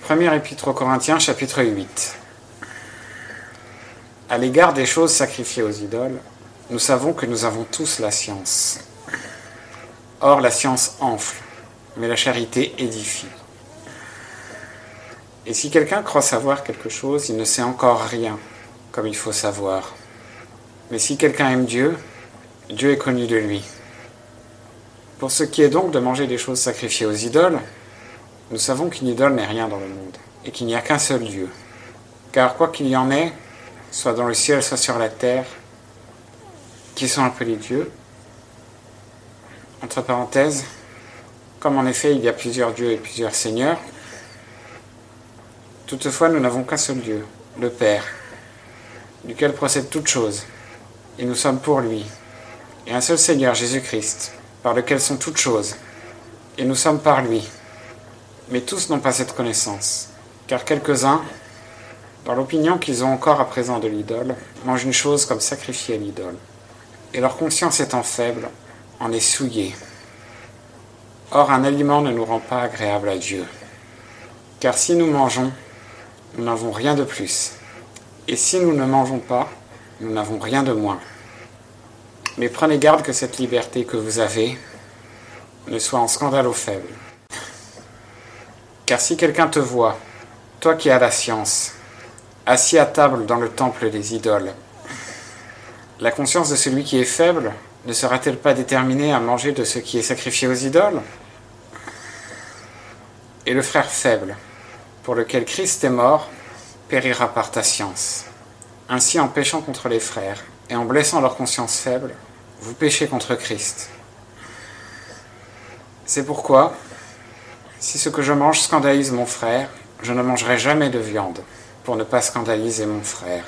Première épître aux Corinthiens, chapitre 8. À l'égard des choses sacrifiées aux idoles, nous savons que nous avons tous la science. Or, la science enfle, mais la charité édifie. Et si quelqu'un croit savoir quelque chose, il ne sait encore rien, comme il faut savoir. Mais si quelqu'un aime Dieu, Dieu est connu de lui. Pour ce qui est donc de manger des choses sacrifiées aux idoles, nous savons qu'une idole n'est rien dans le monde, et qu'il n'y a qu'un seul Dieu. Car quoi qu'il y en ait, soit dans le ciel, soit sur la terre, qui sont appelés dieux, entre parenthèses, comme en effet il y a plusieurs dieux et plusieurs seigneurs, toutefois nous n'avons qu'un seul Dieu, le Père, duquel procède toute chose, et nous sommes pour lui, et un seul Seigneur, Jésus-Christ, par lequel sont toutes choses, et nous sommes par lui. Mais tous n'ont pas cette connaissance, car quelques-uns, dans l'opinion qu'ils ont encore à présent de l'idole, mangent une chose comme sacrifiée à l'idole, et leur conscience étant faible, en est souillée. Or, un aliment ne nous rend pas agréable à Dieu, car si nous mangeons, nous n'avons rien de plus, et si nous ne mangeons pas, nous n'avons rien de moins. Mais prenez garde que cette liberté que vous avez ne soit en scandale aux faibles. Car si quelqu'un te voit, toi qui as la science, assis à table dans le temple des idoles, la conscience de celui qui est faible ne sera-t-elle pas déterminée à manger de ce qui est sacrifié aux idoles? Et le frère faible, pour lequel Christ est mort, périra par ta science. Ainsi, en péchant contre les frères et en blessant leur conscience faible, vous péchez contre Christ. C'est pourquoi, si ce que je mange scandalise mon frère, je ne mangerai jamais de viande, pour ne pas scandaliser mon frère.